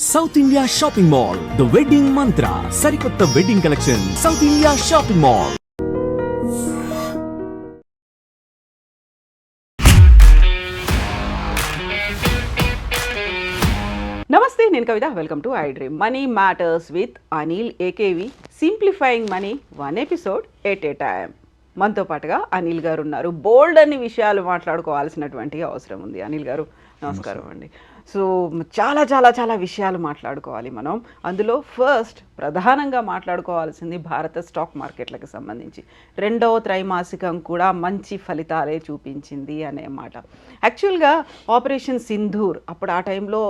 South India shopping mall the wedding mantra సరికొత్త wedding collection south India shopping mall. నమస్తే, నేను Kavitha. Welcome to I dream money matters with Anil AKV. Simplifying money, one episode at a time. మనతో పాటుగా అనిల్ గారు ఉన్నారు. బోల్డ్ అన్ని విషయాలు మాట్లాడుకోవాల్సినటువంటి అవసరం ఉంది. అనిల్ గారు నమస్కారం అండి. సో చాలా చాలా చాలా విషయాలు మాట్లాడుకోవాలి మనం. అందులో ఫస్ట్ ప్రధానంగా మాట్లాడుకోవాల్సింది భారత స్టాక్ మార్కెట్లకు సంబంధించి రెండవ త్రైమాసికం కూడా మంచి ఫలితాలే చూపించింది అనే మాట. యాక్చువల్గా ఆపరేషన్ సింధూర్ అప్పుడు ఆ టైంలో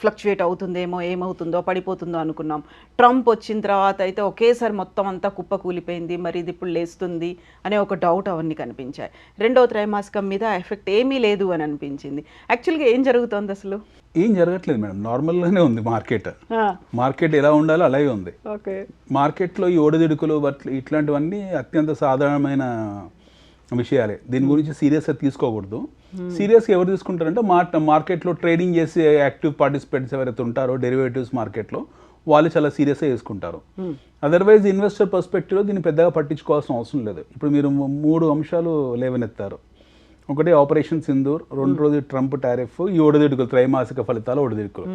ఫ్లక్చువేట్ అవుతుందేమో, ఏమవుతుందో, పడిపోతుందో అనుకున్నాం. ట్రంప్ వచ్చిన తర్వాత అయితే ఒకేసారి మొత్తం అంతా కుప్పకూలిపోయింది, మరి ఇది ఇప్పుడు లేస్తుంది అనే ఒక డౌట్ అవన్నీ కనిపించాయి. రెండవ త్రైమాసికం మీద ఎఫెక్ట్ ఏమీ లేదు అని అనిపించింది. యాక్చువల్గా ఏం జరుగుతుంది అసలు? ఏం జరగట్లేదు మేడం, నార్మల్గానే ఉంది మార్కెట్ ఎలా ఉండాలో అలాగే ఉంది. ఓకే, మార్కెట్లో ఈ ఒడిదుడుకులు ఇట్లాంటివన్నీ అత్యంత సాధారణమైన విషయాలే. దీని గురించి సీరియస్గా తీసుకోకూడదు. సీరియస్గా ఎవరు తీసుకుంటారంటే మార్కెట్లో ట్రేడింగ్ చేసే యాక్టివ్ పార్టిసిపెంట్స్ ఎవరైతే ఉంటారో డెరివేటివ్స్ మార్కెట్లో వాళ్ళు చాలా సీరియస్గా చేసుకుంటారు. అదర్వైజ్ ఇన్వెస్టర్ పర్స్పెక్టివ్లో దీన్ని పెద్దగా పట్టించుకోవాల్సిన అవసరం లేదు. ఇప్పుడు మీరు 3 అంశాలు లేవనెత్తారు. ఒకటి ఆపరేషన్ సింధూర్, రెండోది ట్రంప్ టారిఫ్, ఈ ఒడిదుడుకులు త్రైమాసిక ఫలితాల ఒడిదుడుకులు.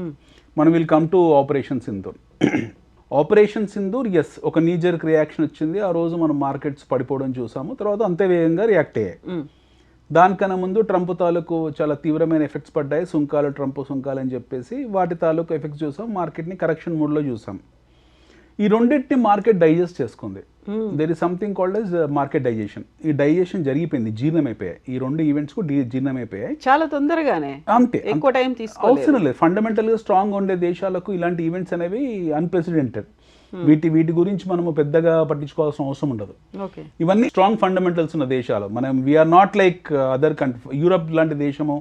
మనం will come to operation Sindoor. Operation Sindoor as, ఒక నీజర్క్ రియాక్షన్ వచ్చింది. ఆ రోజు మనం మార్కెట్స్ పడిపోవడం చూసాము. తర్వాత అంతే వేగంగా రియాక్ట్ అయ్యాయి. దానికన్నా ముందు ట్రంప్ తాలూకు చాలా తీవ్రమైన ఎఫెక్ట్స్ పడ్డాయి. ట్రంప్ సుంకాలు అని చెప్పేసి వాటి తాలూకు ఎఫెక్ట్స్ చూసాం. మార్కెట్ని కరెక్షన్ మోడ్లో చూసాం. ఈ రెండింటిని మార్కెట్ డైజెస్ట్ చేసుకుంది. There is something called as market digestion. ఈ డైజెషన్ జరిగిపోయింది, జీర్ణమైపోయాయి. ఈ 2 ఈవెంట్స్ కూడా జీర్ణమైపోయాయి చాలా తొందరగానే. అంతే, ఎక్కువ టైం అవసరం లేదు. ఫండమెంటల్గా స్ట్రాంగ్ ఉండే దేశాలకు ఇలాంటి ఈవెంట్స్ అనేవి అన్ప్రెసిడెంటెడ్. వీటి గురించి మనము పెద్దగా పట్టించుకోవాల్సిన అవసరం ఉండదు. ఇవన్నీ స్ట్రాంగ్ ఫండమెంటల్స్ ఉన్న దేశాలు. మనం we are not like other country. Europe లాంటి దేశము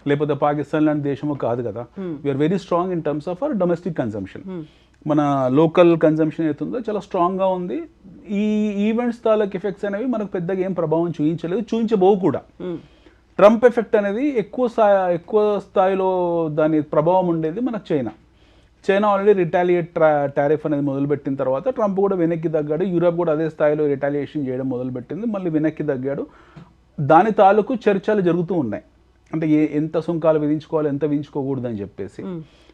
లేకపోతే పాకిస్తాన్ లాంటి దేశము కాదు కదా. We are very strong in terms of our domestic consumption. మన లోకల్ కన్సంప్షన్ అవుతుందో చాలా స్ట్రాంగ్గా ఉంది. ఈ ఈవెంట్స్ తాలూకు ఎఫెక్ట్స్ అనేవి మనకు పెద్దగా ఏం ప్రభావం చూపించబోవు కూడా. ట్రంప్ ఎఫెక్ట్ అనేది ఎక్కువ స్థాయిలో దాని ప్రభావం ఉండేది మనకు చైనా ఆల్రెడీ రిటాలియేట్ టారిఫ్ అనేది మొదలుపెట్టిన తర్వాత ట్రంప్ కూడా వెనక్కి తగ్గాడు. యూరప్ కూడా అదే స్థాయిలో రిటాలియేషన్ చేయడం మొదలుపెట్టింది, మళ్ళీ వెనక్కి తగ్గాడు. దాని తాలూకు చర్చలు జరుగుతూ ఉన్నాయి. అంటే ఎంత సుంకాలు విధించుకోవాలి, ఎంత విధించుకోకూడదు అని చెప్పేసి.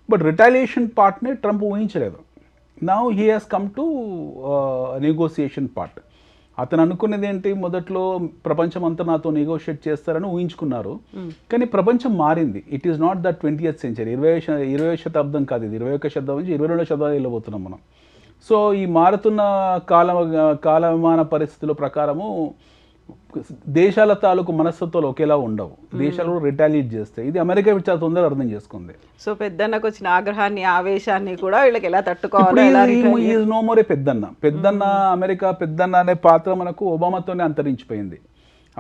బట్ రిటాలియేషన్ పార్ట్ని ట్రంప్ ఊహించలేదు. Now he has come to negotiation part. అతను అనుకునేది ఏంటి, మొదట్లో ప్రపంచం అంతా నాతో నెగోషియేట్ చేస్తారని ఊహించుకున్నారు. కానీ ప్రపంచం మారింది. It is not the 20th century. 20వ శతాబ్దం కాదు ఇది. 21వ శతాబ్దం నుంచి 22వ శతాబ్దం వెళ్ళబోతున్నాం మనం. సో ఈ మారుతున్న కాలమాన పరిస్థితుల ప్రకారము దేశాల తాలూకు మనస్తత్వాలు ఒకేలా ఉండవు. దేశాలు రిటాలియేట్ చేస్తాయి. ఇది అమెరికా చాలా తొందరగా అర్థం చేసుకుంది. సో పెద్దన్నకు వచ్చిన ఆగ్రహాన్ని, ఆవేశాన్ని కూడా వీళ్ళకి ఎలా తట్టుకోవాలి? నో మోరే పెద్దన్న అమెరికా పెద్దన్న అనే పాత్ర మనకు ఒబామాతోనే అంతరించిపోయింది.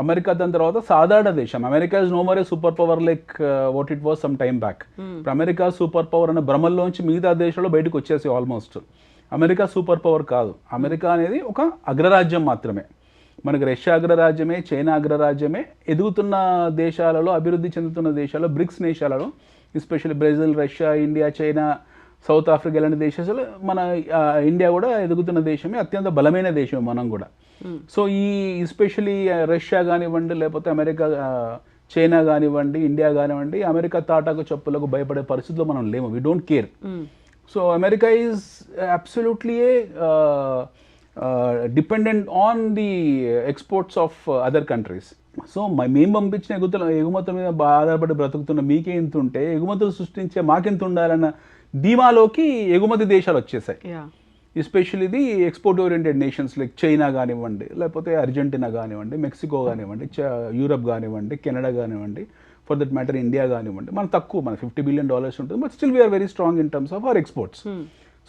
అమెరికా దాని తర్వాత సాధారణ దేశం. America is no more super power like what it was some time back. ఇప్పుడు అమెరికా సూపర్ పవర్ అనే భ్రమల్లోంచి మిగతా దేశాల్లో బయటకు వచ్చేసి ఆల్మోస్ట్. అమెరికా సూపర్ పవర్ కాదు. అమెరికా అనేది ఒక అగ్రరాజ్యం మాత్రమే. మనకి రష్యా అగ్రరాజ్యమే, చైనా అగ్రరాజ్యమే. ఎదుగుతున్న దేశాలలో, అభివృద్ధి చెందుతున్న దేశాల్లో, బ్రిక్స్ దేశాలలో, especially Brazil, Russia, India, China, south Africa లాంటి దేశాలు, మన ఇండియా కూడా ఎదుగుతున్న దేశమే, అత్యంత బలమైన దేశం మనం కూడా. సో ఈ ఎస్పెషల్లీ రష్యా కానివ్వండి, లేకపోతే అమెరికా, చైనా కానివ్వండి, ఇండియా కానివ్వండి, అమెరికా తాటాకు చెప్పులకు భయపడే పరిస్థితుల్లో మనం లేము. We don't care. So America is absolutely dependent on the exports of other countries. So మేము పంపించిన ఎగుమతుల మీద ఆధారపడి బ్రతుకుతున్న మీకే ఇంత ఉంటే ఎగుమతులు సృష్టించే మాకెంత ఉండాలన్న ధీమాలోకి ఎగుమతి దేశాలు వచ్చేసాయి. ఎస్పెషల్లీ ఇది export oriented nations like China కానివ్వండి, లేకపోతే అర్జెంటీనా కానివ్వండి, మెక్సికో కానివ్వండి, యూరప్ కానివ్వండి, కెనడా కానివ్వండి, ఫర్ దట్ మ్యాటర్ ఇండియా కానివ్వండి. మన తక్కువ, మన $50 billion ఉంటుంది. But still we are very strong in terms of our exports.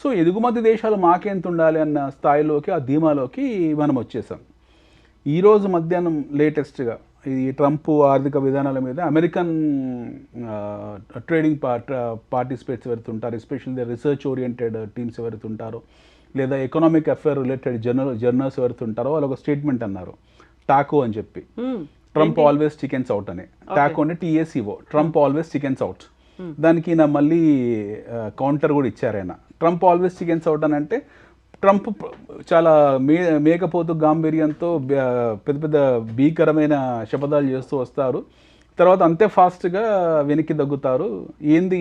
So ఎగుమతి దేశాలు మాకెంత ఉండాలి అన్న స్థాయిలోకి, ఆ ధీమాలోకి మనం వచ్చేసాం. ఈరోజు మధ్యాహ్నం లేటెస్ట్గా ఈ ట్రంప్ ఆర్థిక విధానాల మీద అమెరికన్ ట్రేడింగ్ పార్టిసిపేట్స్ ఎవరుతుంటారు, ఎస్పెషల్లీ రీసెర్చ్ ఓరియంటెడ్ టీమ్స్ ఎవరుతుంటారో, లేదా ఎకనామిక్ అఫేర్ రిలేటెడ్ జర్నల్స్ ఎవరుతుంటారో వాళ్ళు ఒక స్టేట్మెంట్ అన్నారు, టాకో అని చెప్పి. ట్రంప్ ఆల్వేస్ చికెన్స్ అవుట్ అని. టాకో అంటే TACO, Trump always chickens out. దానికి ఈయన మళ్ళీ కౌంటర్ కూడా ఇచ్చారు ఆయన. ట్రంప్ ఆల్వేస్ చికెన్స్ అవుట్ అని అంటే ట్రంప్ చాలా మేకపోతు గాంభీర్యంతో పెద్ద పెద్ద భీకరమైన శపథాలు చేస్తూ వస్తారు, తర్వాత అంతే ఫాస్ట్గా వెనక్కి తగ్గుతారు. ఏంది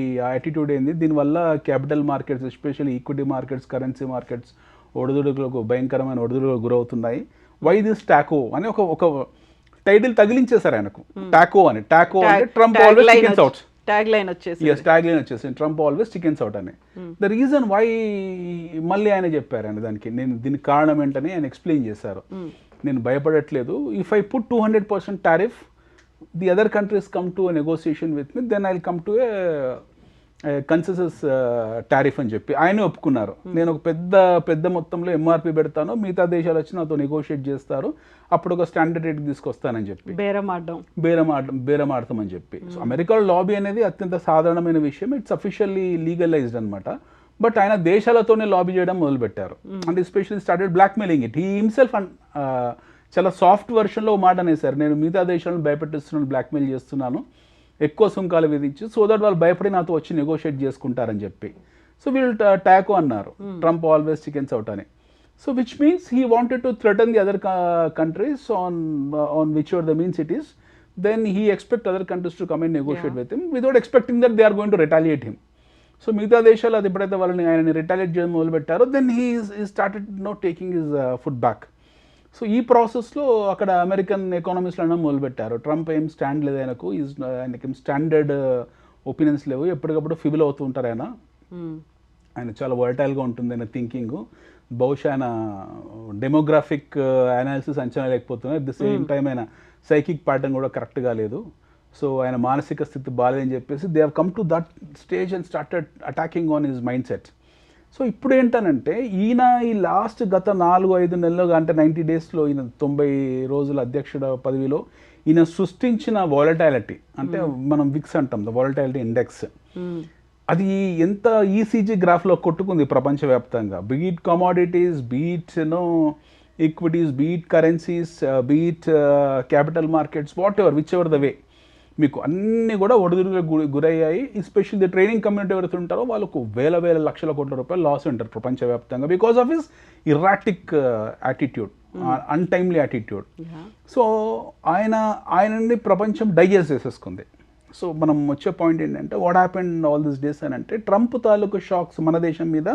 ఈ యాటిట్యూడ్ ఏంది? దీనివల్ల capital markets especially equity markets, currency markets ఒడిదుడుకులకు భయంకరమైన ఒడిదుడుకులకు గురవుతున్నాయి. వై దిస్ టాకో అని ఒక టైటిల్ తగిలించేశారు ఆయనకు. టాకో అని. టాకో అంటే Trump always chickens out. Tag line వచ్చేసి ట్రంప్ ఆల్వేస్ చికెన్స్ అవుట్ అని. ద రీజన్ వై మళ్ళీ ఆయన చెప్పారు ఆయన దానికి, నేను దీనికి కారణం ఏంటని ఆయన ఎక్స్ప్లెయిన్ చేశారు. నేను భయపడట్లేదు, if I put 200% tariff, the other countries come to a negotiation with me, then I will come to a consensus tariff అని చెప్పి ఆయన ఒప్పుకున్నారు. నేను ఒక పెద్ద మొత్తంలో ఎంఆర్పి పెడతాను, మిగతా దేశాలు వచ్చి నాతో నెగోషియేట్ చేస్తారు, అప్పుడు ఒక స్టాండర్డ్ రేట్ తీసుకొస్తానని చెప్పి బేరం ఆడతామని చెప్పి. సో అమెరికాలో లాబీ అనేది అత్యంత సాధారణమైన విషయం, ఇట్స్ అఫీషియల్లీ లీగలైజ్డ్ అనమాట. బట్ ఆయన దేశాలతోనే లాబీ చేయడం మొదలుపెట్టారు. అంటే especially started blackmailing it. He himself చాలా సాఫ్ట్ వర్షన్లో మాట అనేసారు, నేను మిగతా దేశాలను భయపెట్టిస్తున్నాను, బ్లాక్మెయిల్ చేస్తున్నాను, ఎక్కువ సుంకాలు విధించి, సో దట్ వాళ్ళు భయపడి నాతో వచ్చి నెగోషియేట్ చేసుకుంటారని చెప్పి. సో వీళ్ళు టాకో అన్నారు, ట్రంప్ ఆల్వేస్ చికెన్స్ అవుట్ అని. So which means he wanted to threaten the other countries on whichever the means it is, then he expect other countries to come and negotiate with him without expecting that they are going to retaliate him. So మిగతా దేశాలు అది ఎప్పుడైతే వాళ్ళని ఆయనని retaliate చేయడం మొదలుపెట్టారో, then he started not taking his foot back. So ఈ ప్రాసెస్లో అక్కడ అమెరికన్ ఎకానమిస్ట్లు అనడం మొదలుపెట్టారు, ట్రంప్ ఏం స్టాండ్ లేదు ఆయనకు, ఆయనకి స్టాండర్డ్ ఒపీనియన్స్ లేవు, ఎప్పటికప్పుడు ఫిబుల్ అవుతూ ఉంటారు ఆయన చాలా వర్టైల్గా ఉంటుంది ఆయన థింకింగ్. బహుశా ఆయన డెమోగ్రాఫిక్ అనాలిసిస్ అంచనా లేకపోతున్నారు, అట్ ద సేమ్ టైం ఆయన సైకిక్ ప్యాటర్న్ కూడా కరెక్ట్గా లేదు. సో ఆయన మానసిక స్థితి బాగాలేదని చెప్పేసి they have come to that stage and started attacking on his mind set. So ఇప్పుడు ఏంటనంటే ఈయన ఈ లాస్ట్ గత 4-5 నెలలు అంటే 90 డేస్లో ఈయన 90 రోజుల అధ్యక్షుడ పదవిలో ఈయన సృష్టించిన వాలటాలిటీ, అంటే మనం విక్స్ అంటాం, ద వాలటాలిటీ ఇండెక్స్, అది ఎంత ఈసీజీ గ్రాఫ్లో కొట్టుకుంది ప్రపంచవ్యాప్తంగా. Beat commodities, beat equities, beat currencies, beat capital markets, what ever which ever the way, మీకు అన్నీ కూడా ఒడిదుడుకు గురయ్యాయి. ఎస్పెషల్లీ ట్రేడింగ్ కమ్యూనిటీ ఎవరైతే ఉంటారో వాళ్ళకు వేల లక్షల కోట్ల రూపాయలు లాస్ ఉంటారు ప్రపంచవ్యాప్తంగా, because of his erratic attitude, untimely attitude. So ఆయనని ప్రపంచం డైజెస్ట్ చేసేసుకుంది. సో మనం వచ్చే పాయింట్ ఏంటంటే, what happened all this days అని అంటే, ట్రంప్ తాలూకు షాక్స్ మన దేశం మీద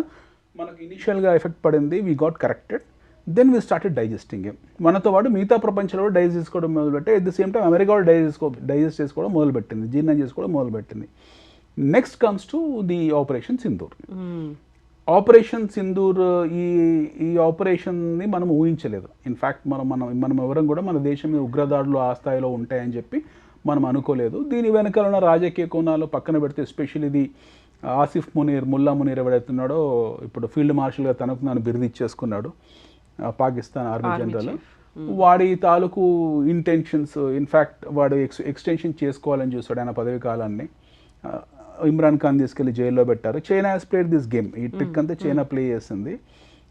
మనకు ఇనిషియల్గా ఎఫెక్ట్ పడింది, we got corrected, then we started digesting him. మనతో పాటు మిగతా ప్రపంచంలో కూడా డైజెస్ట్ చేసుకోవడం మొదలుపెట్టి, at the same time America కూడా డైజెస్ట్ చేసుకోవడం మొదలుపెట్టింది, జీర్ణం చేసుకోవడం మొదలుపెట్టింది. Next comes to the operation Sindoor. Operation Sindoor ఈ ఆపరేషన్ని మనం ఊహించలేదు. ఇన్ఫ్యాక్ట్ మనం ఎవరం కూడా మన దేశం మీద ఉగ్రదాడులు ఆ స్థాయిలో ఉంటాయని చెప్పి మనం అనుకోలేదు. దీని వెనకాల ఉన్న రాజకీయ కోణాలు పక్కన పెడితే, ఎస్పెషల్లీ ఇది ఆసిఫ్ మునీర్, ముల్లా మునీర్ ఎవడైతున్నాడో ఇప్పుడు ఫీల్డ్ మార్షల్గా తనకు నన్ను బిరుదు ఇచ్చేసుకున్నాడు, పాకిస్తాన్ ఆర్మీ జనరల్, వాడి తాలూకు ఇంటెన్షన్స్, ఇన్ఫ్యాక్ట్ వాడు ఎక్స్టెన్షన్ చేసుకోవాలని చూస్తాడు ఆయన పదవి కాలాన్ని. ఇమ్రాన్ ఖాన్ తీసుకెళ్లి జైల్లో పెట్టారు. China has played this game, ఈ ట్రిక్ అంతా చైనా ప్లే చేసింది.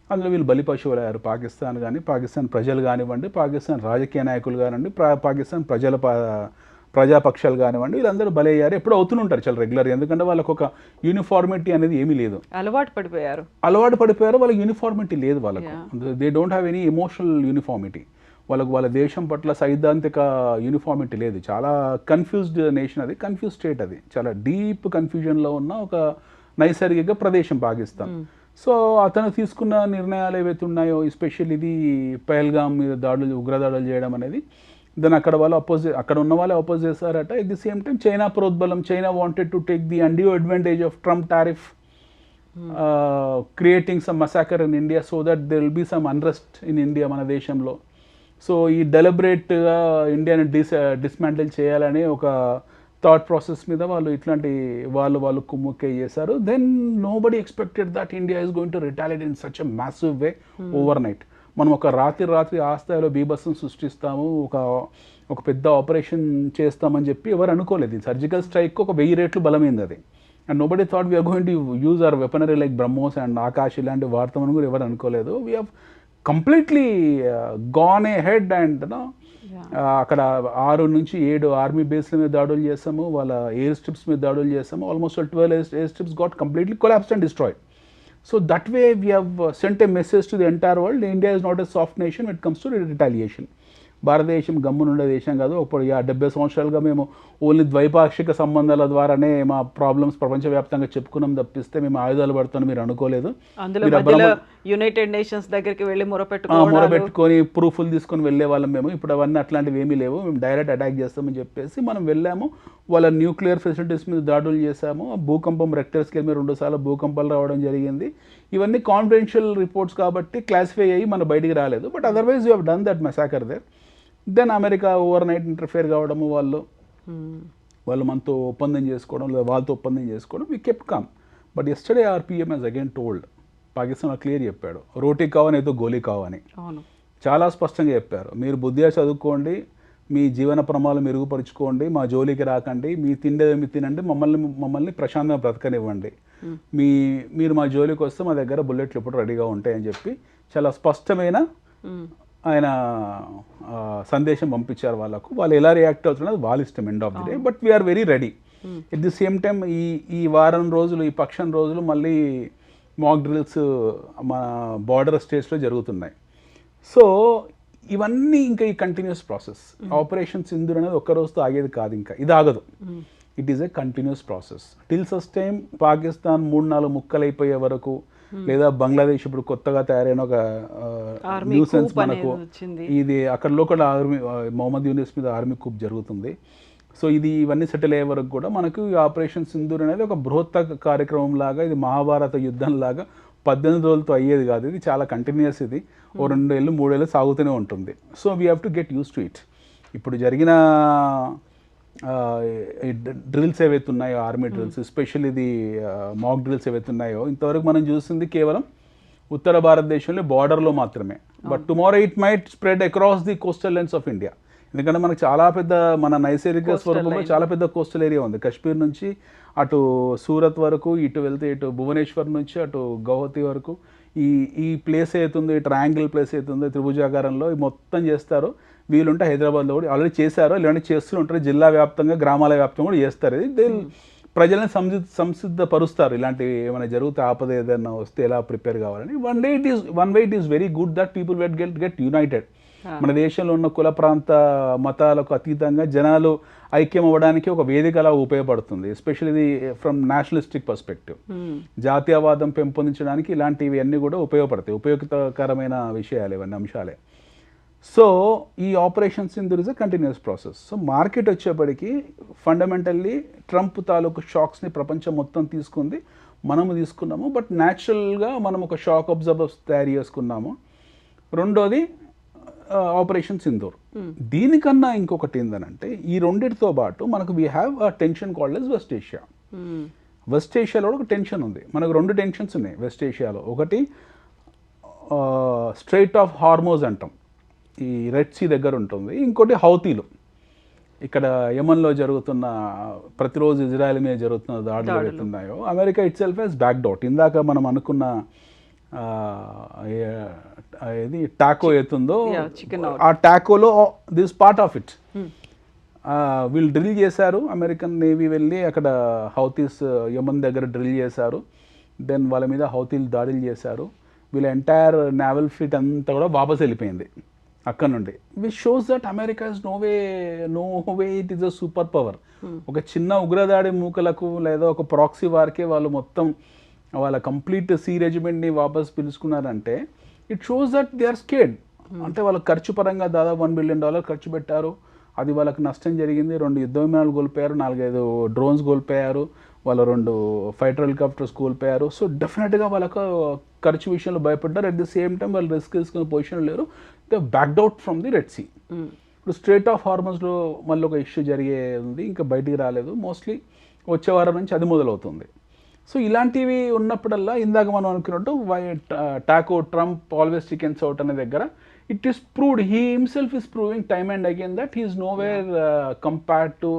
అందులో వీళ్ళు బలిపశువులయ్యారు. పాకిస్తాన్ కానీ, పాకిస్తాన్ ప్రజలు కానివ్వండి, పాకిస్తాన్ రాజకీయ నాయకులు కానివ్వండి, పాకిస్తాన్ ప్రజాపక్షాలు కానివ్వండి, వీళ్ళందరూ బలయ్యారు. ఎప్పుడు అవుతుంటారు చాలా రెగ్యులర్, ఎందుకంటే వాళ్ళకు ఒక యూనిఫార్మిటీ అనేది ఏమీ లేదు, అలవాటు పడిపోయారు. వాళ్ళకి యూనిఫార్మిటీ లేదు, వాళ్ళకు they don't have any emotional uniformity. వాళ్ళ దేశం పట్ల సైద్ధాంతిక యూనిఫార్మిటీ లేదు. చాలా కన్ఫ్యూజ్డ్ నేషన్ అది, కన్ఫ్యూజ్ స్టేట్ అది, చాలా డీప్ కన్ఫ్యూజన్లో ఉన్న ఒక నైసర్గిక ప్రదేశం పాకిస్తాన్. సో అతను తీసుకున్న నిర్ణయాలు ఏవైతే ఉన్నాయో, ఎస్పెషల్లీ ఇది పహల్గామ్ మీద ఉగ్రదాడులు చేయడం అనేది, దాన్ని అక్కడ ఉన్న వాళ్ళు అపోజ్ చేశారట. At the same time China ప్రోద్బలం, China wanted to take the undue advantage of Trump tariff, creating some massacre in India, so that there will be some unrest in India, మన దేశంలో. సో ఈ డెలిబరేట్గా ఇండియాని dismantle చేయాలని ఒక thought process మీద వాళ్ళు ఇట్లాంటి వాళ్ళు కుమ్ముక్కే చేశారు. Then nobody expected that India is going to retaliate in such a massive way overnight. మనం ఒక రాత్రి ఆ స్థాయిలో బీభత్సం సృష్టిస్తాము, ఒక పెద్ద ఆపరేషన్ చేస్తామని చెప్పి ఎవరు అనుకోలేదు. సర్జికల్ స్ట్రైక్ ఒక 1000 రెట్లు బలమైంది అది. And nobody thought we are going to use our weaponry like BrahMos and Akash ఇలాంటి వాడతామని కూడా ఎవరు అనుకోలేదు. We have completely gone ahead and అక్కడ 6 నుంచి 7 ఆర్మీ బేస్ల మీద దాడులు చేసాము, వాళ్ళ ఎయిర్ స్ట్రిప్స్ మీద దాడులు చేసాము. Almost 12 air strips got completely collapsed and destroyed. So that way we have sent a message to the entire world. India is not a soft nation when it comes to retaliation. భారతదేశం గమ్మునుండే దేశం కాదు. ఇప్పుడు 70 సంవత్సరాలుగా మేము only ద్వైపాక్షిక సంబంధాల ద్వారానే మా ప్రాబ్లమ్స్ ప్రపంచవ్యాప్తంగా చెప్పుకున్నాం తప్పిస్తే మేము ఆయుధాలు పడుతున్నాం మీరు అనుకోలేదు. అందులో మధ్యలో యునైటెడ్ నేషన్స్ దగ్గరికి వెళ్ళి మొరపెట్టుకొని ప్రూఫ్లు తీసుకొని వెళ్ళే వాళ్ళం మేము. ఇప్పుడు అవన్నీ అట్లాంటివి ఏమీ లేవు. మేము డైరెక్ట్ అటాక్ చేస్తామని చెప్పేసి మనం వెళ్ళాము. వాళ్ళ న్యూక్లియర్ ఫెసిలిటీస్ మీద దాడులు చేశాము. భూకంపం రెక్టర్ స్కేల్ మీద 2 సార్లు భూకంపాలు రావడం జరిగింది. ఇవన్నీ కాన్ఫిడెన్షియల్ రిపోర్ట్స్ కాబట్టి క్లాసిఫై అయ్యి మన బయటికి రాలేదు. But otherwise you have done that massacre there. Then America overnight interfere కావడము, వాళ్ళు మనతో ఒప్పందం చేసుకోవడం లేదా వాళ్ళతో ఒప్పందం చేసుకోవడం, we kept calm. But yesterday our PM has again told, Pakistan clear చెప్పాడు, రోటీ కావని ఏదో గోలీ కావని చాలా స్పష్టంగా చెప్పారు. మీరు బుద్ధిగా చదువుకోండి, మీ జీవన ప్రమాణాలు మెరుగుపరుచుకోండి, మా జోలికి రాకండి, మీ తిండేమి తినండి, మమ్మల్ని ప్రశాంతంగా బ్రతకనివ్వండి, మీరు మా జోలికి వస్తే మా దగ్గర బుల్లెట్లు ఇప్పుడు రెడీగా ఉంటాయని చెప్పి చాలా స్పష్టమైన ఆయన సందేశం పంపించారు వాళ్ళకు. వాళ్ళు ఎలా రియాక్ట్ అవుతున్నది వాళ్ళ ఇష్టం end of the day. But we are very ready. At the same time ఈ వారం రోజులు, ఈ పక్షం రోజులు మళ్ళీ మాక్ డ్రిల్స్ మా బార్డర్ స్టేట్స్లో జరుగుతున్నాయి. సో ఇవన్నీ ఇంకా ఈ కంటిన్యూస్ ప్రాసెస్. ఆపరేషన్ సింధూర్ అనేది ఒక్క రోజుతో ఆగేది కాదు, ఇంకా ఇది ఆగదు. It is a continuous process till such time Pakistan 3-4 ముక్కలు అయిపోయే వరకు, లేదా బంగ్లాదేశ్ ఇప్పుడు కొత్తగా తయారైన ఒక న్యూసెన్స్ మనకు ఇది అక్కడ లోకల్ ఆర్మీ మొహమ్మద్ యూనిస్ మీద ఆర్మీ కూప్ జరుగుతుంది. సో ఇవన్నీ సెటిల్ అయ్యే వరకు కూడా మనకు ఈ ఆపరేషన్ సింధూర్ అనేది ఒక బృహత్ కార్యక్రమం లాగా, ఇది మహాభారత యుద్ధం లాగా 18 రోజులతో అయ్యేది కాదు. ఇది చాలా కంటిన్యూస్. ఇది 2 ఏళ్ళు 3 ఏళ్ళు సాగుతూనే ఉంటుంది. So we have to get use to it. ఇప్పుడు జరిగిన డ్రిల్స్ ఏవైతే ఉన్నాయో, ఆర్మీ డ్రిల్స్, ఎస్పెషల్ ఇది మాక్ డ్రిల్స్ ఏవైతే ఉన్నాయో, ఇంతవరకు మనం చూసింది కేవలం ఉత్తర భారతదేశంలో బార్డర్లో మాత్రమే. But tomorrow it might spread across the coastal lines of India. ఎందుకంటే మనకు చాలా పెద్ద, మన నైసర్గిక స్వరూపంలో చాలా పెద్ద కోస్టల్ ఏరియా ఉంది. కాశ్మీర్ నుంచి అటు సూరత్ వరకు, ఇటు వెళ్తే ఇటు భువనేశ్వర్ నుంచి అటు గౌహతి వరకు ఈ ప్లేస్ అవుతుందో, ఈ ట్రయాంగిల్ ప్లేస్ అవుతుందో త్రిభుజాకారంలో మొత్తం చేస్తారు. వీలుంటే హైదరాబాద్లో కూడా ఆల్రెడీ చేశారు, ఇలాంటి చేస్తూ ఉంటారు. జిల్లా వ్యాప్తంగా, గ్రామాల వ్యాప్తంగా కూడా చేస్తారు. ఇది ప్రజలను సంసిద్ధపరుస్తారు. ఇలాంటివి ఏమైనా జరిగితే, ఆపద ఏదైనా వస్తే ఎలా ప్రిపేర్ కావాలని. One way it is very good that people get United. మన దేశంలో ఉన్న కుల ప్రాంత మతాలకు అతీతంగా జనాలు ఐక్యం అవ్వడానికి ఒక వేదిక అలా ఉపయోగపడుతుంది. ఎస్పెషల్లీ ఇది ఫ్రమ్ నేషనలిస్టిక్ పర్స్పెక్టివ్. జాతీయవాదం పెంపొందించడానికి ఇలాంటివి అన్నీ కూడా ఉపయోగపడతాయి. ఉపయోగకరమైన విషయాలు ఇవన్నీ అంశాలే. సో ఈ operation Sindoor is a continuous process. So market వచ్చేప్పటికి ఫండమెంటల్లీ ట్రంప్ తాలూకు షాక్స్ని ప్రపంచం మొత్తం తీసుకుంది, మనము తీసుకున్నాము. బట్ న్యాచురల్గా మనం ఒక షాక్ అబ్జర్వర్స్ తయారు చేసుకున్నాము. రెండోది ఆపరేషన్ సింధూర్. దీనికన్నా ఇంకొకటి ఏంటంటే, ఈ రెండింటితో పాటు మనకు we have a tension called as West Asia. West ఏషియాలో ఒక టెన్షన్ ఉంది. మనకు 2 టెన్షన్స్ ఉన్నాయి వెస్ట్ ఏషియాలో. ఒకటి స్ట్రైట్ ఆఫ్ హార్మోజ్ అంటాం, ఈ రెడ్ సీ దగ్గర ఉంటుంది. ఇంకోటి హౌతీలు, ఇక్కడ యమన్లో జరుగుతున్న, ప్రతిరోజు ఇజ్రాయెల్ మీద జరుగుతున్న దాడులు ఏవైతున్నాయో, America itself has backed out. ఇందాక మనం అనుకున్న ఏది టాకో అవుతుందో, ఆ టాకోలో దిస్ పార్ట్ ఆఫ్ ఇట్. వీళ్ళు డ్రిల్ చేశారు, అమెరికన్ నేవీ వెళ్ళి అక్కడ హౌతీస్ యమన్ దగ్గర డ్రిల్ చేశారు. దెన్ వాళ్ళ మీద హౌతీలు దాడులు చేశారు. వీళ్ళ ఎంటైర్ నేవల్ ఫ్లీట్ అంతా కూడా వాపస్ వెళ్ళిపోయింది అక్కడ నుండి. Which shows that America is no way it is a super power. ఒక చిన్న ఉగ్రదాడి మూకలకు లేదా ఒక ప్రాక్సీ వార్కే వాళ్ళు మొత్తం వాళ్ళ కంప్లీట్ సీ రెజిమెంట్ని వాపస్ పిలుచుకున్నారంటే it shows that they are scared. అంటే వాళ్ళ ఖర్చు పరంగా దాదాపు $1 బిలియన్ ఖర్చు పెట్టారు. అది వాళ్ళకి నష్టం జరిగింది. 2 యుద్ధ విమానాలు కోల్పోయారు, 4-5 డ్రోన్స్ కోల్పోయారు, వాళ్ళు 2 ఫైటర్ హెలికాప్టర్స్ కోల్పోయారు. సో డెఫినెట్గా వాళ్ళకు ఖర్చు విషయంలో భయపడ్డారు. అట్ ది సేమ్ టైం వాళ్ళు రిస్క్ తీసుకునే పొజిషన్ లేరు. They backed out from the Red Sea. ఇప్పుడు స్ట్రైట్ ఆఫ్ హార్మోన్స్లో మళ్ళీ ఒక ఇష్యూ జరిగే ఉంది, ఇంకా బయటికి రాలేదు. మోస్ట్లీ వచ్చే వారం నుంచి అది మొదలవుతుంది. సో ఇలాంటివి ఉన్నప్పుడల్లా ఇందాక మనం అనుకున్నట్టు TACO Trump always chickens out అనే దగ్గర it is proved, he himself is proving time and again that he is nowhere compared to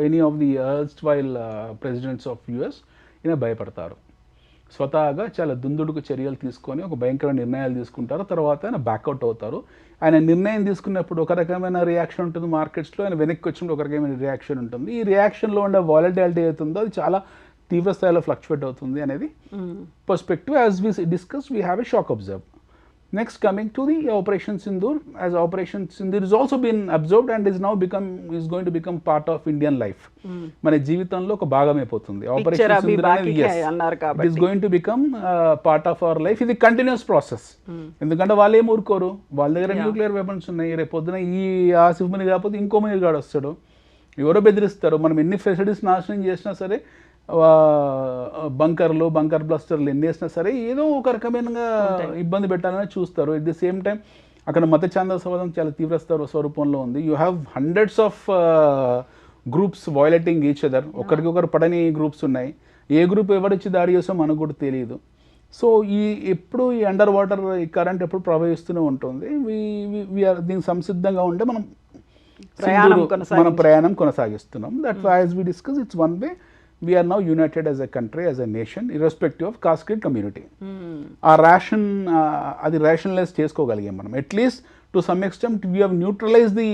any of the erstwhile presidents of US. ఈయన భయపడతారు. స్వతహాగా చాలా దుందుడుకు చర్యలు తీసుకొని ఒక భయంకర నిర్ణయాలు తీసుకుంటారు. తర్వాత ఆయన బ్యాక్అవుట్ అవుతారు. ఆయన నిర్ణయం తీసుకున్నప్పుడు ఒక రకమైన రియాక్షన్ ఉంటుంది మార్కెట్స్లో, ఆయన వెనక్కి వచ్చినప్పుడు ఒక రకమైన రియాక్షన్ ఉంటుంది. ఈ రియాక్షన్లో ఉండే వాలటిలిటీ అవుతుందో అది చాలా తీవ్ర స్థాయిలో ఫ్లక్చువేట్ అవుతుంది అనేది perspective. As we discuss we have a shock observe. Next, coming to the Operation Sindoor, as Operation Sindoor is also been absorbed and is now going to become part of Indian life. మన జీవితంలో ఒక భాగం అయిపోతుంది. Operation Sindoor అనేది it is going to become part of our life. ఇది continuous process. ఎందుకంటే వాళ్ళు ఏం ఊరుకోరు, వాళ్ళ దగ్గర న్యూక్లియర్ వెపన్స్ ఉన్నాయి. రేపు పొద్దున ఈ ఆసిఫ్ ముని కాకపోతే ఇంకో ముని గాడు వస్తాడు, ఎవరో బెదిరిస్తారు. మనం ఎన్ని ఫెసిలిటీస్ నాశనం చేసినా సరే, బంకర్ బ్లాస్టర్లు ఎన్ని వేసినా సరే ఏదో ఒక రకమైన ఇబ్బంది పెట్టాలని చూస్తారు. ఎట్ ది సేమ్ టైం అక్కడ మత ఛాందసవాదం చాలా తీవ్ర స్వరూపంలో ఉంది. You have hundreds of groups violating each other. ఒకరికొకరు పడని గ్రూప్స్ ఉన్నాయి. ఏ గ్రూప్ ఎవరిచ్చి దాడి చేసో మనకు కూడా తెలియదు. సో ఎప్పుడు ఈ అండర్ వాటర్ ఈ కరెంట్ ఎప్పుడు ప్రవహిస్తూనే ఉంటుంది. దీనికి సంసిద్ధంగా ఉంటే మనం ప్రయాణం కొనసాగిస్తున్నాం. That as we discuss it's one way. We are now united as a country, as a nation, irrespective of caste creed community. Our ration, అది rationalize చేసుకోగలిగాం మనం. At least to some extent we have neutralized the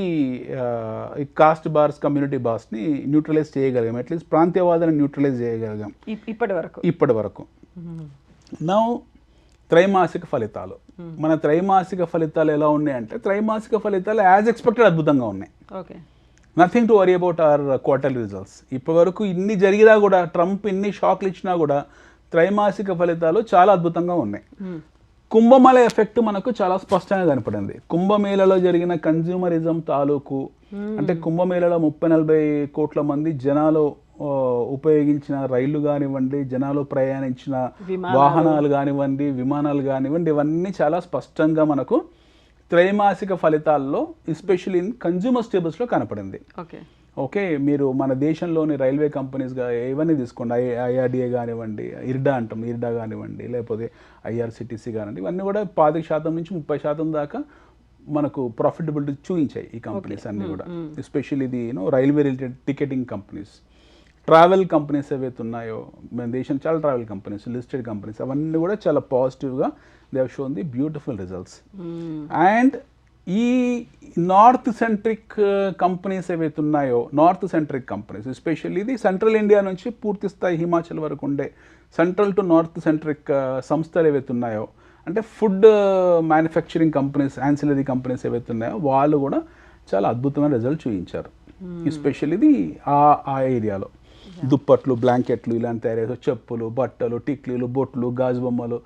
caste bars, community bars ని neutralize చేయగలిగాం. At least ప్రాంతీయవాదాన్ని neutralize చేయగలిగాం ఇప్పటి వరకు. Now త్రైమాసిక ఫలితాలు. మన త్రైమాసిక ఫలితాలు ఎలా ఉన్నాయంటే, త్రైమాసిక ఫలితాలు యాజ్ ఎక్స్పెక్టెడ్ అద్భుతంగా ఉన్నాయి. Nothing to worry about our quarterly results. ఇప్పటి వరకు ఇన్ని జరిగినా కూడా, ట్రంప్ ఇన్ని షాక్లు ఇచ్చినా కూడా త్రైమాసిక ఫలితాలు చాలా అద్భుతంగా ఉన్నాయి. కుంభమేళ ఎఫెక్ట్ మనకు చాలా స్పష్టంగా కనపడింది. కుంభమేళలో జరిగిన కన్జ్యూమరిజం తాలూకు, అంటే కుంభమేళలో 30-40 కోట్ల మంది జనాలు ఉపయోగించిన రైళ్లు కానివ్వండి, జనాలు ప్రయాణించిన వాహనాలు కానివ్వండి, విమానాలు కానివ్వండి, ఇవన్నీ చాలా స్పష్టంగా మనకు త్రైమాసిక ఫలితాల్లో ఎస్పెషల్లీ ఇన్ కన్జ్యూమర్ స్టేబుల్స్లో కనపడింది. ఓకే, మీరు మన దేశంలోని రైల్వే కంపెనీస్గా ఇవన్నీ తీసుకోండి, ఐఆర్డిఏ కానివ్వండి, ఇర్డా అంటాం, ఇర్డా కానివ్వండి, లేకపోతే ఐఆర్సిటీసీ కానివ్వండి, ఇవన్నీ కూడా 5% నుంచి 30% దాకా మనకు ప్రాఫిటబిలిటీ చూపించాయి ఈ కంపెనీస్ అన్నీ కూడా. ఎస్పెషల్లీ ఇది railway related ticketing companies, travel companies ఏవైతే ఉన్నాయో మన దేశం చాలా ట్రావెల్ కంపెనీస్, లిస్టెడ్ కంపెనీస్, అవన్నీ కూడా చాలా పాజిటివ్గా they have shown the beautiful results. And ఈ నార్త్ సెంట్రిక్ కంపెనీస్ ఏవైతే ఉన్నాయో, నార్త్ సెంట్రిక్ కంపెనీస్ ఎస్పెషల్లీ ఇది సెంట్రల్ ఇండియా నుంచి పూర్తి స్థాయి హిమాచల్ వరకు ఉండే సెంట్రల్ టు నార్త్ సెంట్రిక్ సంస్థలు ఏవైతే ఉన్నాయో, అంటే food manufacturing companies, ancillary companies ఏవైతే ఉన్నాయో వాళ్ళు కూడా చాలా అద్భుతమైన రిజల్ట్ చూపించారు. ఎస్పెషల్లీ ఇది ఆ ఏరియాలో దుప్పట్లు, బ్లాంకెట్లు ఇలాంటి తయారు చేసే చెప్పులు, బట్టలు, టిక్లీలు, బొట్లు, గాజు బొమ్మలు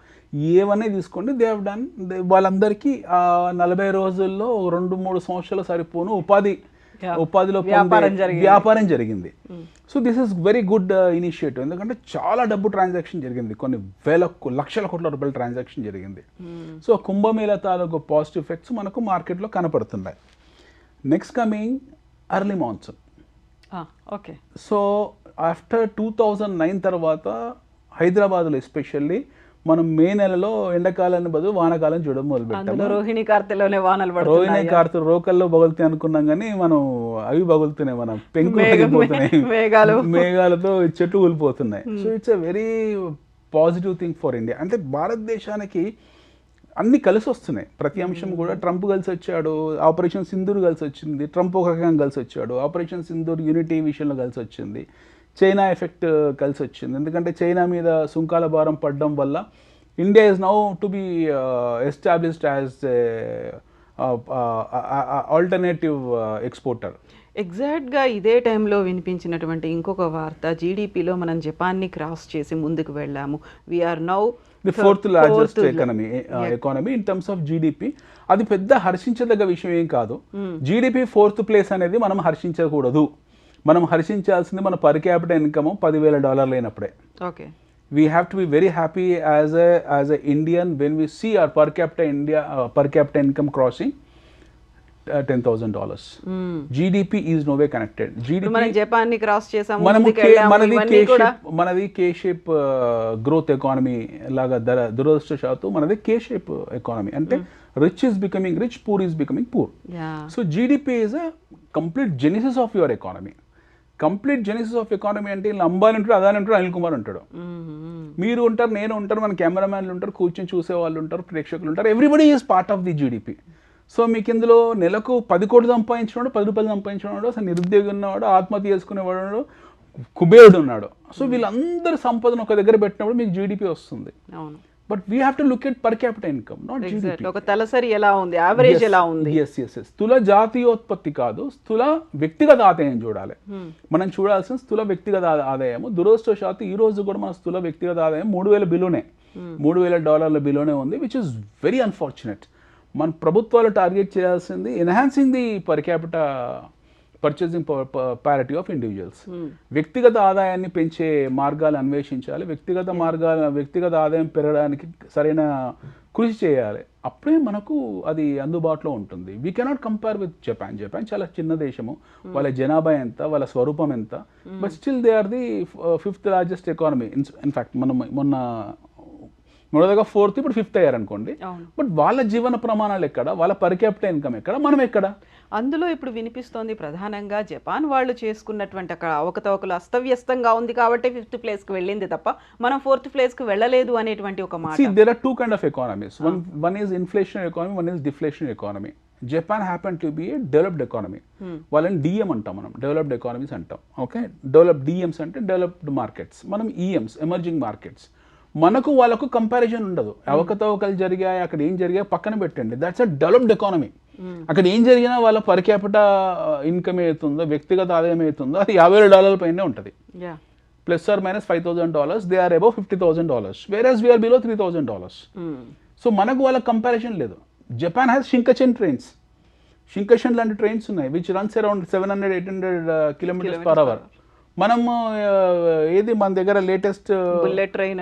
ఏవన్నీ తీసుకోండి. They have done. వాళ్ళందరికీ 40 రోజుల్లో 2-3 సంవత్సరాలు సరిపోను ఉపాధిలో వ్యాపారం జరిగింది. So this is very good initiative. ఎందుకంటే చాలా డబ్బు ట్రాన్సాక్షన్ జరిగింది, కొన్ని లక్షల కోట్ల రూపాయల ట్రాన్సాక్షన్ జరిగింది. సో కుంభమేళ తాలూకు పాజిటివ్ ఎఫెక్ట్స్ మనకు మార్కెట్లో కనపడుతున్నాయి. Next coming early monsoon. Okay, so after 2009 తర్వాత హైదరాబాద్లో ఎస్పెషల్లీ మనం మే నెలలో ఎండాకాలాన్ని బదులు వానాకాలం చూడడం మొదలుపెట్టాము. రోహిణి కార్తెలోనే వానలు పడుతున్నాయి. రోహిణి కార్తె రోకల్లో బగులుతాయి అనుకున్నాం, కానీ మనం అవి బగులుతున్నాయి, మనం పెంకులు తగ్గిపోతున్నాయి, మేఘాలతో చెట్టు కూలిపోతున్నాయి. So it's a very positive thing for India. అంటే భారతదేశానికి అన్ని కలిసి వస్తున్నాయి, ప్రతి అంశం కూడా. ట్రంప్ కలిసి వచ్చాడు, ఆపరేషన్ సింధూర్ కలిసి వచ్చింది, ట్రంప్ ఒక రకంగా కలిసి వచ్చాడు, ఆపరేషన్ సింధూర్ యూనిటీ విషయంలో కలిసి వచ్చింది, చైనా ఎఫెక్ట్ కలిసి వచ్చింది. ఎందుకంటే చైనా మీద సుంకాల భారం పడడం వల్ల India is now to be established as alternative exporter. ఎగ్జాక్ట్గా ఇదే టైంలో వినిపించినటువంటి ఇంకొక వార్త, జీడిపిలో మనం జపాన్ని క్రాస్ చేసి ముందుకు వెళ్ళాము. We are now the fourth largest economy in terms of GDP. అది పెద్ద హర్షించదగ్గ విషయం ఏం కాదు. జీడిపి 4th ప్లేస్ అనేది మనం హర్షించకూడదు. మనం హర్షించాల్సింది మన పర్ క్యాపిటల్ ఇన్కమ్ $10,000 అయినప్పుడే. Okay, we have to be very happy as a Indian when we see our per capita income crossing $10,000. GDP is no way connected. GDP మనం జపాన్ ని cross చేసాము, మనది కే shape growth economy లాగా. దురదృష్టవశాత్తు మనది కే shape economy. అంటే rich is becoming rich, poor is becoming poor. So GDP is a complete genesis of your economy. Complete genesis of economy అంటే ఇలా అంబానీ ఉంటాడు, అదాని ఉంటాడు, అనిల్ కుమార్ ఉంటాడు, మీరు ఉంటారు, నేను ఉంటారు, మన కెమెరామ్యాన్లు ఉంటారు, కూర్చొని చూసే వాళ్ళు ఉంటారు, ప్రేక్షకులు ఉంటారు, everybody is part of the GDP. So మీకు ఇందులో నెలకు 10 కోట్లు సంపాదించినాడు, 10 రూపాయలు సంపాదించినాడు, అసలు నిరుద్యోగి ఉన్నవాడు, ఆత్మహత్య చేసుకునేవాడు, కుబేరుడు ఉన్నాడు. సో వీళ్ళందరూ సంపదను ఒక దగ్గర పెట్టినప్పుడు మీకు జీడిపి వస్తుంది. అవును. But we have to look at per capital income, not GDP. ఒక తలసరి ఎలా ఉంది, యావరేజ్ ఎలా ఉంది. ఎస్. స్థూల జాతీయోత్పత్తి కాదు, స్థూల వ్యక్తిగత ఆదాయం చూడాలి. మనం చూడాల్సిన స్థూల వ్యక్తిగత ఆదాయము. దురదృష్టవశాత్తు ఈ రోజు కూడా మన స్థూల వ్యక్తిగత ఆదాయం $3,000 బిలోనే, $3,000 బిలోనే ఉంది, విచ్ ఇస్ వెరీ అన్ఫార్చునేట్. మన ప్రభుత్వాలు టార్గెట్ చేయాల్సింది enhancing the per capital purchasing parity of individuals. వ్యక్తిగత ఆదాయాన్ని పెంచే మార్గాలు అన్వేషించాలి, వ్యక్తిగత ఆదాయం పెరగడానికి సరైన కృషి చేయాలి, అప్పుడే మనకు అది అందుబాటులో ఉంటుంది. We cannot compare with Japan. Japan చాలా చిన్న దేశము, వాళ్ళ జనాభా ఎంత, వాళ్ళ స్వరూపం ఎంత, but still they are the 5th largest economy. In fact మనం మొదటగా 4th, ఇప్పుడు 5th అయ్యారు అనుకోండి. బట్ వాళ్ళ జీవన ప్రమాణాలు ఎక్కడ, వాళ్ళ పర్ క్యాపిటల్ ఇన్కమ్ ఎక్కడ, మనం ఎక్కడ? అందులో ఇప్పుడు వినిపిస్తోంది ప్రధానంగా జపాన్ వాళ్ళు చేసుకున్నటువంటి అక్కడ అవకతవకలు అస్తవ్యస్తంగా ఉంది కాబట్టి 5th ప్లేస్కి వెళ్ళింది తప్ప మనం 4th ప్లేస్కి వెళ్ళలేదు అనేటువంటి ఒక మాట. See, there are two kind of economies. One is inflationary economy, one is deflationary economy. Japan happened to be a developed economy. వాళ్ళని డిఎం అంటాం, మనం డెవలప్డ్ ఎకానమీస్ అంటాం. ఓకే, డెవలప్డ్ డిఎంస్ అంటే డెవలప్డ్ మార్కెట్స్, మనం ఈఎంస్ ఎమర్జింగ్ మార్కెట్స్. మనకు వాళ్ళకు comparison ఉండదు. అవకతవకలు జరిగాయి, అక్కడ ఏం జరిగాయి పక్కన పెట్టండి, దట్స్ అ డెవలప్డ్ ఎకానమీ. అక్కడ ఏం జరిగినా వాళ్ళ పర్ క్యాపిటల్ ఇన్కమ్ అవుతుందో, వ్యక్తిగత ఆదాయం అవుతుందో, అది $50,000 పైనే ఉంటుంది. Plus or minus $5,000, they are above $50,000, whereas we're below $3,000. So మనకు వాళ్ళ కంపారిజన్ లేదు. Japan has Shinkansen trains, Shinkansen లాంటి ట్రైన్స్ ఉన్నాయి, విచ్ రన్స్ అరౌండ్ 700-800 km/h. మనము ఏది మన దగ్గర లేటెస్ట్ బుల్లెట్ ట్రైన్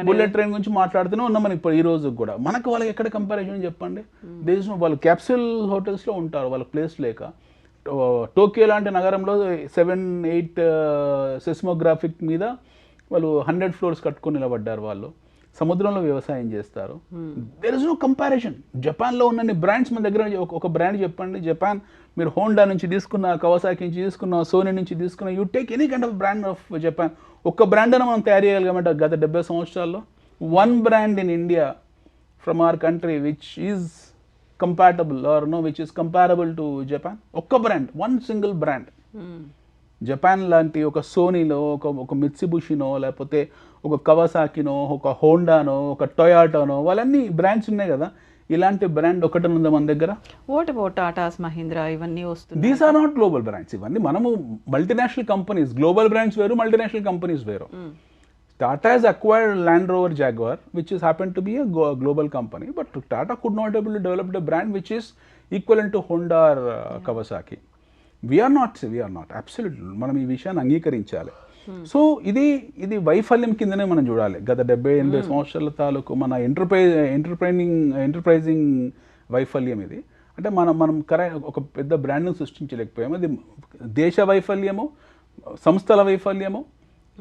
గురించి మాట్లాడుతూనే ఉన్నాం మనం ఇప్పుడు ఈ రోజు కూడా. మనకు వాళ్ళకి ఎక్కడ కంపారిజన్ చెప్పండి? దేశం వాళ్ళు క్యాప్సూల్ హోటల్స్లో ఉంటారు, వాళ్ళ ప్లేస్ లేక. టోక్యో లాంటి నగరంలో 7-8 సెస్మోగ్రాఫిక్ మీద వాళ్ళు 100 floors కట్టుకొని నిలబడ్డారు. వాళ్ళు సముద్రంలో వ్యవసాయం చేస్తారు. There is no comparison. జపాన్లో ఉన్న బ్రాండ్స్ మన దగ్గర ఒక బ్రాండ్ చెప్పండి. జపాన్ మీరు హోండా నుంచి తీసుకున్న, కవాసాకి నుంచి తీసుకున్న, సోనీ నుంచి తీసుకున్న, you take any kind of brand of Japan, ఒక్క బ్రాండ్ అని మనం తయారు చేయగలిగామంటే గత 70 సంవత్సరాల్లో. One brand in India from our country which is compatible or no which is comparable to Japan. ఒక్క brand, one single brand. Japan లాంటి ఒక సోనీలో, ఒక మిత్సుబిషినో, లేకపోతే ఒక కవాసాకినో, ఒక హోండానో, ఒక టొయాటోనో, వాళ్ళన్నీ బ్రాండ్స్ ఉన్నాయి కదా. ఇలాంటి బ్రాండ్ ఒకటి ఉందా మన దగ్గర? వాట్ అబౌట్ టాటాస్, మహీంద్రా, ఇవన్నీ వస్తుంది. These are not global brands. ఇవన్నీ మనము మల్టీనేషనల్ కంపెనీస్. గ్లోబల్ బ్రాండ్స్ వేరు, మల్టీనేషనల్ కంపెనీస్ వేరు. Tata has acquired Land Rover Jaguar, which is happened to be a global company, but Tata could not able to develop a brand which is equivalent to Honda or Kawasaki. We are not, absolutely. మనం ఈ విషయాన్ని అంగీకరించాలి. So ఇది వైఫల్యం కిందనే మనం చూడాలి. గత 70-80 సంవత్సరాల తాలూకు మన ఎంటర్ప్రైజింగ్ వైఫల్యం ఇది. అంటే మనం ఒక పెద్ద బ్రాండ్ను సృష్టించలేకపోయాము. అది దేశ వైఫల్యము, సంస్థల వైఫల్యము,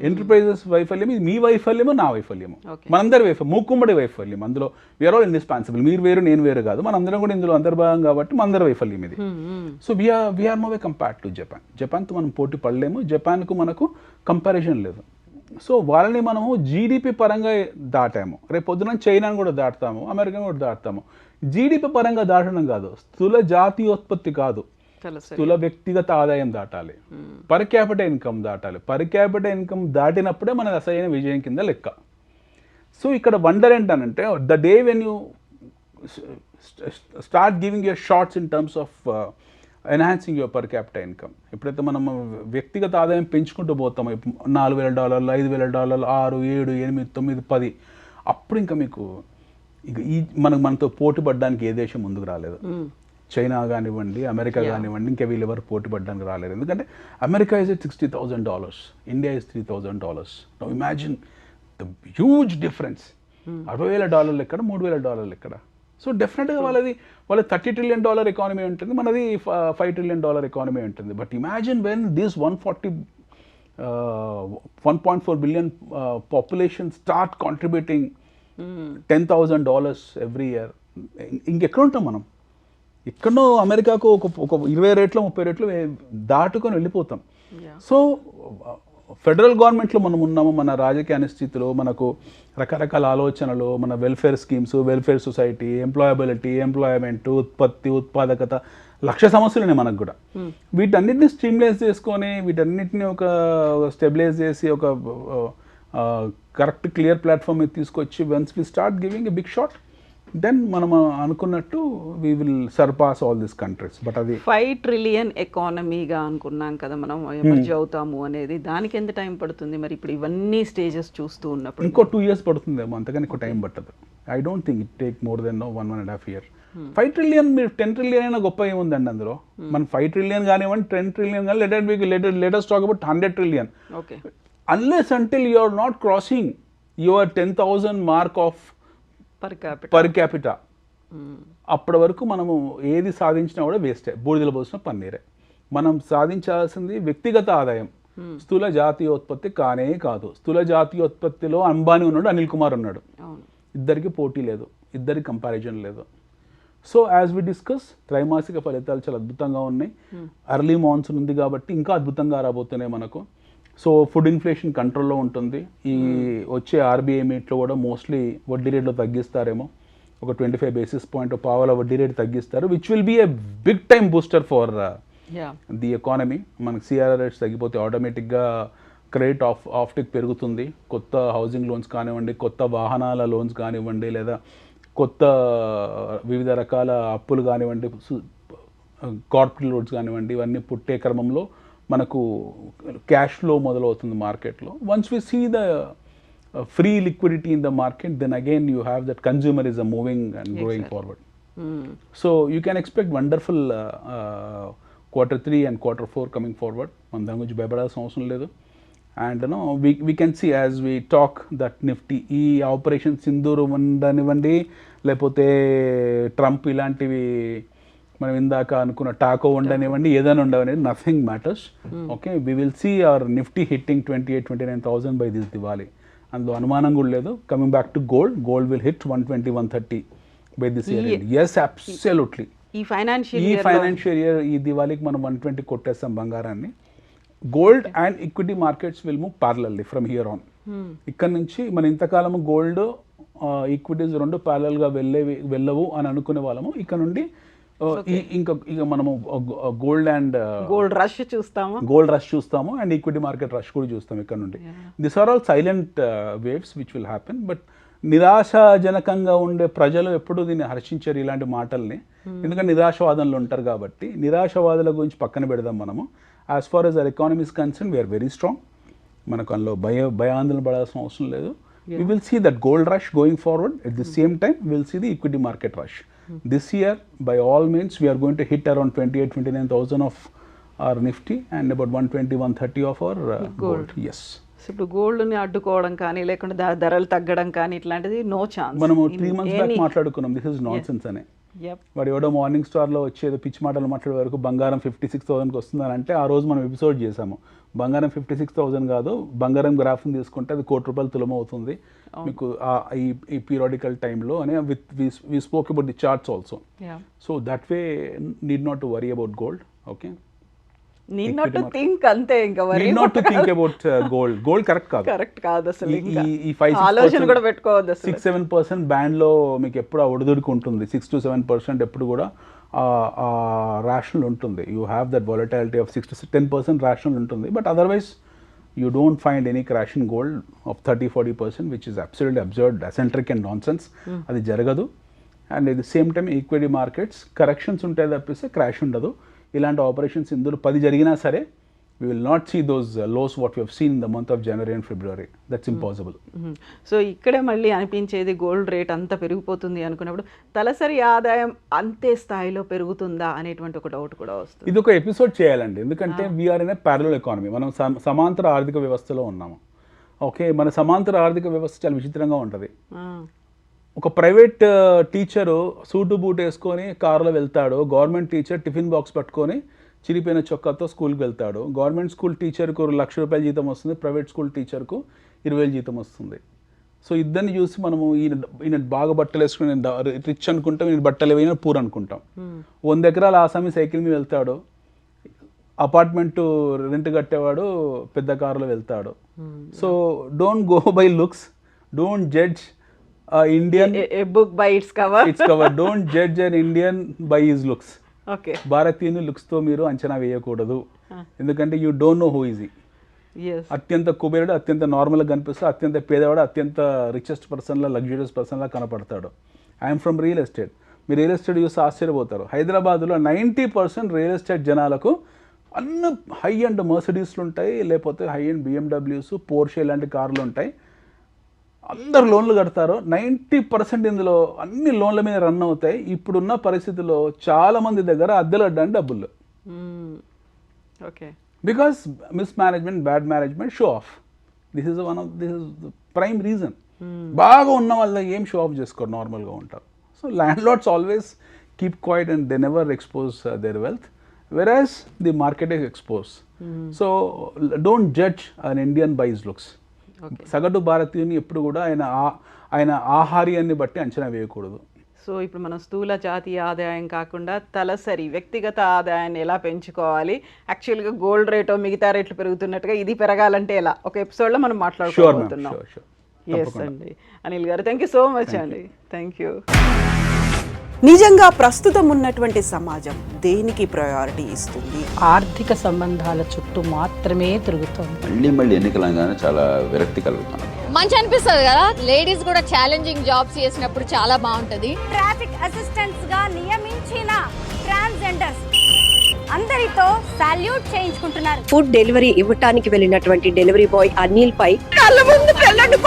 ఎంటర్ప్రైజెస్ వైఫల్యం. ఇది మీ వైఫల్యము, నా వైఫల్యము, మనందరి వైఫల్యం, మూకుమ్మడి వైఫల్యం. అందులో వీఆర్ ఆల్ ఇన్రెస్పాన్సిబుల్. మీరు వేరు, నేను వేరు కాదు, మనందరం కూడా ఇందులో అంతర్భాగం కాబట్టి మనందరి వైఫల్యం ఇది. So we're no way compared to Japan. జపాన్తో మనం పోటీ పడలేము, జపాన్కు మనకు కంపారిజన్ లేదు. సో వాళ్ళని మనము జీడిపి పరంగా దాటాము, రేపు పొద్దున చైనాను కూడా దాటుతాము, అమెరికాను కూడా దాటుతాము. జీడిపి పరంగా దాటడం కాదు, స్థూల జాతీయోత్పత్తి కాదు, స్థూల వ్యక్తిగత ఆదాయం దాటాలి, పర్ క్యాపిటల్ ఇన్కమ్ దాటాలి. పర్ క్యాపిటల్ ఇన్కమ్ దాటినప్పుడే మన అసలైన విజయం కింద లెక్క. సో ఇక్కడ వండర్ ఏంటనంటే, the day when you start giving your shots in terms of enhancing your per capital income, ఎప్పుడైతే మనం వ్యక్తిగత ఆదాయం పెంచుకుంటూ పోతామో, $4,000, $5,000, 6, 7, 8, 9, 10, అప్పుడు ఇంకా మీకు మనతో పోటీ పడడానికి ఏ దేశం ముందుకు రాలేదు. చైనా కానివ్వండి, అమెరికా కానివ్వండి, ఇంకా వీళ్ళెవరు పోటీ పడడానికి రాలేదు. ఎందుకంటే America is $60,000, India is $3,000. Now imagine the huge difference. $60,000 ఎక్కడ, $3,000 ఎక్కడ? సో డెఫినెట్గా వాళ్ళ $30 trillion ఎకానమీ ఉంటుంది, మనది $5 trillion ఎకానమీ ఉంటుంది. But imagine when this 1.4 billion population start contributing $10,000 every year, ఇంకెక్కడ ఉంటాం మనం? ఎక్కడో అమెరికాకు ఒక 20 రేట్లో 30 రేట్లు దాటుకొని వెళ్ళిపోతాం. సో ఫెడరల్ గవర్నమెంట్లో మనం ఉన్నాము, మన రాజకీయ అనిశ్చితిలో మనకు రకరకాల ఆలోచనలు, మన welfare schemes, welfare society, employability, employment, ఉత్పత్తి, ఉత్పాదకత, లక్ష సమస్యలున్నాయి మనకు కూడా. వీటన్నిటిని స్ట్రీమ్లైజ్ చేసుకొని వీటన్నిటిని ఒక స్టెబిలైజ్ చేసి ఒక కరెక్ట్ క్లియర్ ప్లాట్ఫామ్ మీద తీసుకొచ్చి once we start giving a big shot, then మనం అనుకున్నట్టు we will surpass all this countries. But అది 5 ట్రిలియన్ ఎకానమీగా అనుకున్నాం కదా మనం ఎమర్జ్ అవుతాము అనేది, దానికి ఎంత టైం పడుతుంది మరి ఇప్పుడు ఇవన్నీ స్టేజెస్ చూస్తూ ఉన్నప్పుడు? ఇంకో 2 years పడుతుందేమో, అంతగాని ఎక్కువ టైం పట్టదు. I don't think it take more than 1.5 year. 5 trillion మీరు 10 trillion అయినా గొప్ప ఏముందండి అందులో. మనం 5 trillion కానివ్వండి, 10 trillion కానీ, let us talk about 100 trillion. Okay, unless until you are not crossing your 10,000 mark of per capita, అప్పటి వరకు మనము ఏది సాధించినా కూడా వేస్టే, బూడిదల పోసిన పన్నీరే. మనం సాధించాల్సింది వ్యక్తిగత ఆదాయం, స్థూల జాతీయోత్పత్తి కానే కాదు. స్థూల జాతీయోత్పత్తిలో అంబానీ ఉన్నాడు, అనిల్ కుమార్ ఉన్నాడు, ఇద్దరికి పోటీ లేదు, ఇద్దరికి కంపారిజన్ లేదు. సో యాజ్ వి డిస్కస్, త్రైమాసిక ఫలితాలు చాలా అద్భుతంగా ఉన్నాయి. అర్లీ మాన్సూన్ ఉంది కాబట్టి ఇంకా అద్భుతంగా రాబోతున్నాయి మనకు. సో ఫుడ్ ఇన్ఫ్లేషన్ కంట్రోల్లో ఉంటుంది. ఈ వచ్చే ఆర్బీఐ మీట్లో కూడా మోస్ట్లీ వడ్డీ రేట్లో తగ్గిస్తారేమో, ఒక 25 basis point పావుల వడ్డీ రేటు తగ్గిస్తారు, which will be a big time booster for the economy. మనకి సిఆర్ఆర్ రేట్స్ తగ్గిపోతే ఆటోమేటిక్గా క్రెడిట్ ఆఫ్టేక్ పెరుగుతుంది. కొత్త హౌసింగ్ లోన్స్ కానివ్వండి, కొత్త వాహనాల లోన్స్ కానివ్వండి, లేదా కొత్త వివిధ రకాల అప్పులు కానివ్వండి, కార్పొరేట్ లోన్స్ కానివ్వండి, ఇవన్నీ పుట్టే క్రమంలో మనకు క్యాష్ ఫ్లో మొదలవుతుంది మార్కెట్లో. Once we see the free liquidity in the market, then again you have that consumerism moving and growing forward. So you can expect wonderful Q3 and Q4 coming forward. మన దాని గురించి భయపడాల్సిన అవసరం లేదు. And no we can see as we talk that Nifty, ఈ operation Sindoor ఉండనివ్వండి, లేకపోతే Trump ఇలాంటివి మనం ఇందాక అనుకున్న టాకో ఉండనివ్వండి, ఏదైనా ఉండవనేది nothing matters. Okay, we will see our Nifty hitting 28,000-29,000 by this Diwali. అందులో అనుమానం కూడా లేదు. Coming back to gold will hit 120-130 by this year. Yes, absolutely. ఈ ఫైనాన్షియల్ ఇయర్ ఈ దివాళీకి మనం 120 కొట్టేస్తాం బంగారాన్ని. Gold and equity markets will move parallelly from here on. ఇక్కడ నుంచి మన ఇంతకాలము గోల్డ్ ఈక్విటీస్ రెండు ప్యారలల్గా వెళ్ళవు అని అనుకునే వాళ్ళము, ఇక్కడ నుండి ఇంకా మనము గోల్డ్ రష్ చూస్తాము అండ్ ఈక్విటీ మార్కెట్ రష్ కూడా చూస్తాం ఇక్కడ నుండి. This are all silent waves which will happen. But నిరాశాజనకంగా ఉండే ప్రజలు ఎప్పుడూ దీన్ని హర్షించారు ఇలాంటి మాటల్ని, ఎందుకంటే నిరాశవాదంలో ఉంటారు కాబట్టి. నిరాశవాదుల గురించి పక్కన పెడదాం మనము. As far as our economy is concerned, we are very strong. మనకు అందులో భయాందోళన పడాల్సిన అవసరం లేదు. We will see that gold rush going forward. At the same time, we will see the equity market rush. This year, by all means, we are going to hit around 28,000-29,000 of our Nifty and about 120-130 of our gold. Yes. ఇప్పుడు గోల్డ్ని అడ్డుకోవడం కానీ, లేకుంటే ధరలు తగ్గడం కానీ, ఇట్లాంటిది no chance. మనము 3 months back మాట్లాడుకున్నాం దిస్ ఇస్ నాన్ సెన్స్ అనే. వాడు ఎవడో మార్నింగ్ స్టార్లో వచ్చేదో పిచ్చి మాటలు మాట్లాడే వరకు బంగారం 56,000కి వస్తుందని అంటే, ఆ రోజు మనం ఎపిసోడ్ చేసాము. బంగారం 56,000 కాదు, బంగారం గ్రాఫ్ని తీసుకుంటే అది ₹1,00,00,000 తులం అవుతుంది మీకు ఈ పీరియాడికల్ టైంలో అని we spoke about the charts also. So that we need not to worry about gold. Okay, need not to think అంతే, ఇంకా worry not to think about gold correct కాదు అసలు. ఈ 5-6% ఆలోచన కూడా పెట్టుకోవద్దు అసలు. 6-7% బ్యాండ్లో మీకు ఎప్పుడు ఒడిదుడుకు ఉంటుంది. 6-7% ఎప్పుడు కూడా రేషనల్ ఉంటుంది. You have that volatility of 6-10% rational ఉంటుంది. But otherwise you don't find any crash in gold of 30-40%, which is absolutely absurd, eccentric and nonsense. అది జరగదు. And at the same time equity markets corrections ఉంటాయి తప్పిస్తే crash ఉండదు. ఇలాంటి operations ఇందులో 10 జరిగినా సరే we will not see those lows what we have seen in the month of January and February. That's impossible. So ఇక్కడే మళ్ళీ అనిపించేది, గోల్డ్ రేట్ అంతా పెరిగిపోతుంది అనుకున్నప్పుడు తలసరి ఆదాయం అంతే స్థాయిలో పెరుగుతుందా అనేటువంటి ఒక డౌట్ కూడా వస్తుంది. ఇది ఒక ఎపిసోడ్ చేయాలండి, ఎందుకంటే we are in a parallel economy. మనం సమాంతర ఆర్థిక వ్యవస్థలో ఉన్నాము. ఓకే, మన సమాంతర ఆర్థిక వ్యవస్థ చాలా విచిత్రంగా ఉంటుంది. ఒక ప్రైవేట్ టీచరు సూటు బూట్ వేసుకొని కారులో వెళ్తాడు, గవర్నమెంట్ టీచర్ టిఫిన్ బాక్స్ పట్టుకొని చిరిపోయిన చొక్కాతో స్కూల్కి వెళ్తాడు. గవర్నమెంట్ స్కూల్ టీచర్కు ₹1,00,000 జీతం వస్తుంది, ప్రైవేట్ స్కూల్ టీచర్కు 20,000 జీతం వస్తుంది. సో ఇద్దరిని చూసి మనము ఈయన బాగా బట్టలు వేసుకుని రిచ్ అనుకుంటాం, ఈయన బట్టలు వేయన పూర్ అనుకుంటాం. 100 ఎకరాల ఆసామి సైకిల్ మీద వెళ్తాడు, అపార్ట్మెంట్ రెంట్ కట్టేవాడు పెద్ద కారులో వెళ్తాడు. So don't go by looks, don't judge Indian a book by its cover. Don't judge an Indian by his looks. Okay, భారతీయుని లుక్స్తో మీరు అంచనా వేయకూడదు, ఎందుకంటే you don't know who is he. అత్యంత కుబేరుడు అత్యంత నార్మల్గా కనిపిస్తాడు, అత్యంత పేదవాడు అత్యంత రిచెస్ట్ పర్సన్లా లగ్జూరియస్ పర్సన్లా కనపడతాడు. I'm from real estate. మీరు రియల్ ఎస్టేట్ చూసి ఆశ్చర్యపోతారు. హైదరాబాద్లో 90% రియల్ ఎస్టేట్ జనాలకు అన్ని హై అండ్ మర్సిడీస్లు ఉంటాయి, లేకపోతే హై అండ్ బిఎండబ్ల్యూస్, పోర్షే లాంటి కార్లు ఉంటాయి. అందరు లోన్లు కడతారు. 90% ఇందులో అన్ని లోన్ల మీద రన్ అవుతాయి. ఇప్పుడున్న పరిస్థితుల్లో చాలామంది దగ్గర అద్దెలు అడ్డానికి డబ్బులు. Okay, because mismanagement, bad management, show off. This is the prime reason. బాగా ఉన్న వాళ్ళు ఏం షో ఆఫ్ చేసుకోరు, నార్మల్గా ఉంటారు. So landlords always keep quiet and they never expose their wealth, whereas the market is expose. So don't judge an Indian by his looks. సగటు భారతీయుని ఎప్పుడు కూడా ఆయన ఆహార్యాన్ని బట్టి అంచనా వేయకూడదు. సో ఇప్పుడు మనం స్థూల జాతీయ ఆదాయం కాకుండా తలసరి వ్యక్తిగత ఆదాయాన్ని ఎలా పెంచుకోవాలి, యాక్చువల్గా గోల్డ్ రేటో మిగతా రేట్లు పెరుగుతున్నట్టుగా ఇది పెరగాలంటే ఎలా, ఒక ఎపిసోడ్లో మనం మాట్లాడుకోబోతున్నాం. ఎస్ అండి, అనిల్ గారు, థ్యాంక్ యూ సో మచ్ అండి. Thank you. నిజంగా ప్రస్తుతం ఉన్నటువంటి సమాజం దేనికి ప్రయారిటీ ఇస్తుంది? ఆర్థిక సంబంధాల చుట్టూ మాత్రమే తిరుగుతుంది. మళ్ళీ ఎన్నికలంగానే చాలా విరక్తి కలుగుతాను. మంచి అనిపిస్తుంది కదా, లేడీస్ కూడా ఛాలెంజింగ్ జాబ్స్ చేసినప్పుడు చాలా బాగుంటది. ట్రాఫిక్ అసిస్టెంట్స్ గా నియమించిన ట్రాన్స్జెండర్స్ అందరితో సాల్యూట్ చేయించుకుంటున్నారు. ఫుడ్ డెలివరీ ఇవ్వటానికి వెళ్ళినటువంటి డెలివరీ బాయ్ అనిల్ పై కళ్ళ ముందు పెళ్ళండి